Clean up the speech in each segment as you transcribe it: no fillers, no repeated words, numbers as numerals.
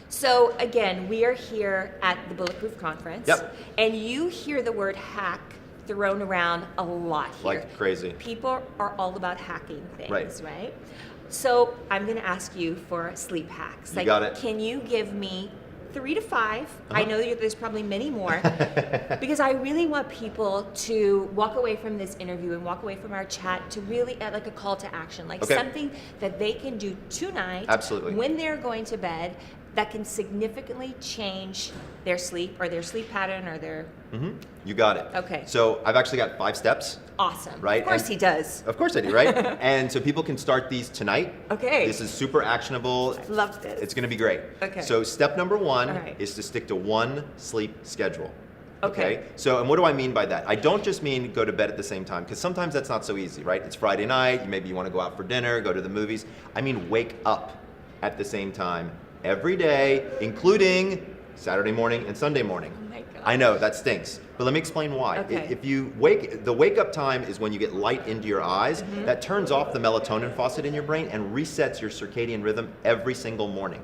So again, we are here at the Bulletproof Conference. Yep. And you hear the word hack thrown around a lot here. Like crazy. People are all about hacking things, Right. right? So I'm going to ask you for sleep hacks. You got it. Can you give me 3 to 5? I know there's probably many more because I really want people to walk away from this interview and walk away from our chat to really like a call to action, like something that they can do tonight. Absolutely. When they're going to bed that can significantly change their sleep or their sleep pattern or their... You got it. Okay. So I've actually got 5 steps. Awesome. Right? Of course And- he does. Of course I do, right? And so people can start these tonight. Okay. This is super actionable. Love this. It's going to be great. Okay. So step number 1 All right. is to stick to one sleep schedule. Okay. So, and what do I mean by that? I don't just mean go to bed at the same time, because sometimes that's not so easy, right? It's Friday night, maybe you want to go out for dinner, go to the movies. I mean wake up at the same time every day, including Saturday morning and Sunday morning. Oh my God. I know, that stinks. But let me explain why. Okay. If you the wake up time is when you get light into your eyes. That turns off the melatonin faucet in your brain and resets your circadian rhythm every single morning.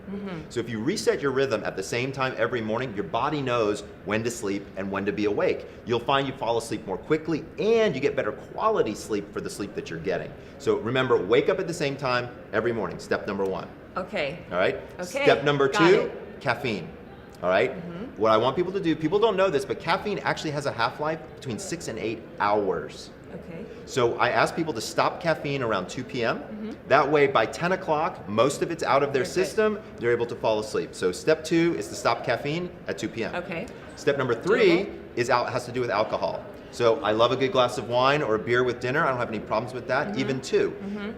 So if you reset your rhythm at the same time every morning, your body knows when to sleep and when to be awake. You'll find you fall asleep more quickly and you get better quality sleep for the sleep that you're getting. So remember, wake up at the same time every morning, step number 1. Okay. All right? Okay, Step number got 2, it. caffeine. All right? What I want people to do, people don't know this, but caffeine actually has a half-life between 6 and 8 hours. Okay. So I ask people to stop caffeine around 2 p.m. That way, by 10 o'clock, most of it's out of their Okay. system, they're able to fall asleep. So step 2 is to stop caffeine at 2 p.m. Okay. Step number 3 Doable. has to do with alcohol. So I love a good glass of wine or a beer with dinner. I don't have any problems with that, even 2.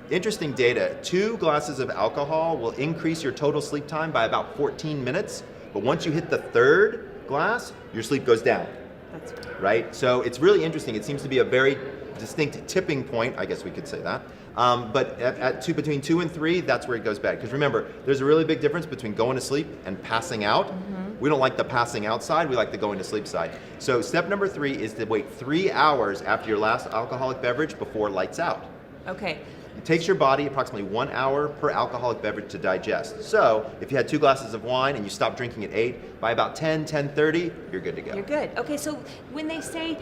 Interesting data, 2 glasses of alcohol will increase your total sleep time by about 14 minutes. But once you hit the 3rd glass, your sleep goes down, That's right? So it's really interesting. It seems to be a very distinct tipping point, I guess we could say that. But between 2 and 3, that's where it goes bad. Because remember, there's a really big difference between going to sleep and passing out. We don't like the passing out side, we like the going to sleep side. So step number 3 is to wait 3 hours after your last alcoholic beverage before lights out. Okay. It takes your body approximately 1 hour per alcoholic beverage to digest. So if you had 2 glasses of wine and you stopped drinking at 8, by about 10:30, you're good to go. You're good. Okay, so when they say,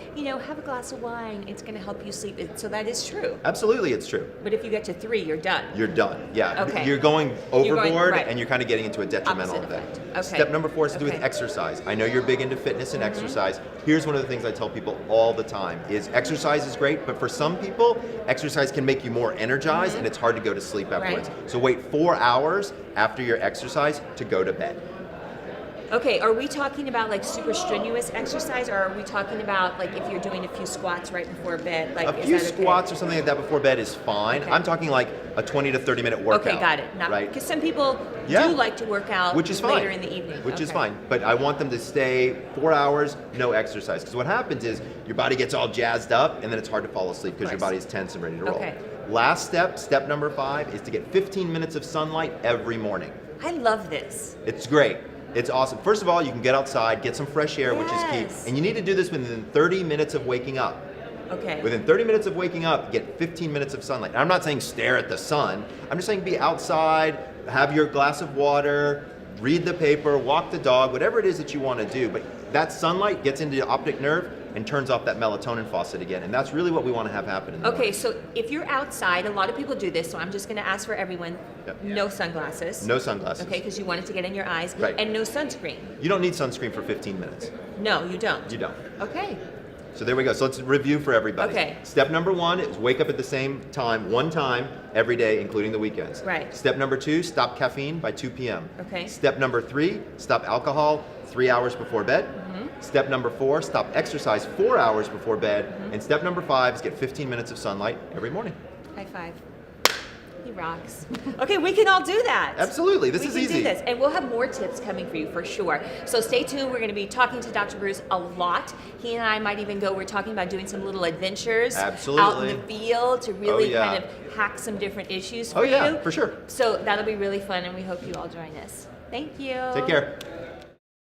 have a glass of wine, it's going to help you sleep. So that is true. Absolutely, it's true. But if you get to 3, you're done. You're done. Yeah. Okay. You're going overboard right. and you're kind of getting into a detrimental Opposite effect. effect. Okay. Step number 4 is to do with Okay. exercise. I know you're big into fitness and exercise. Here's one of the things I tell people all the time is exercise is great, but for some people, exercise can make you more energized and it's hard to go to sleep afterwards. Right. So wait 4 hours after your exercise to go to bed. Okay, are we talking about like super strenuous exercise, or are we talking about like if you're doing a few squats right before bed? Like, A is few that okay? squats or something like that before bed is fine. Okay. I'm talking like a 20 to 30 minute workout. Okay, got it. Right? Because some people Yeah. do like to work out Which is fine. later in the evening. Which is Okay. fine. But I want them to stay 4 hours, no exercise. Because what happens is your body gets all jazzed up and then it's hard to fall asleep because your course. body's tense and ready to roll. Okay. Last step number 5, is to get 15 minutes of sunlight every morning. I love this. It's great. It's awesome. First of all, you can get outside, get some fresh air, which is Yes. key. And you need to do this within 30 minutes of waking up. Okay. Within 30 minutes of waking up, get 15 minutes of sunlight. And I'm not saying stare at the sun. I'm just saying be outside, have your glass of water, read the paper, walk the dog, whatever it is that you want to do. But that sunlight gets into the optic nerve and turns off that melatonin faucet again. And that's really what we want to have happen in the Okay, morning. so if you're outside, a lot of people do this, so I'm just going to ask for everyone, Yep. no sunglasses. No sunglasses. Okay, because you want it to get in your eyes. Right. And no sunscreen. You don't need sunscreen for 15 minutes. No, you don't. You don't. Okay. So there we go. So let's review for everybody. Okay. Step number 1 is wake up at the same time, one time every day, including the weekends. Right. Step number 2, stop caffeine by 2 p.m. Okay. Step number 3, stop alcohol 3 hours before bed. Step number 4, stop exercise 4 hours before bed. And step number 5 is get 15 minutes of sunlight every morning. High five. He rocks. Okay, we can all do that. Absolutely. This we is can easy. do this, and we'll have more tips coming for you for sure. So stay tuned. We're going to be talking to Dr. Breus a lot. He and I might even go. We're talking about doing some little adventures Absolutely. out in the field to really yeah. kind of hack some different issues for Oh, yeah, you. for sure. So that'll be really fun, and we hope you all join us. Thank you. Take care.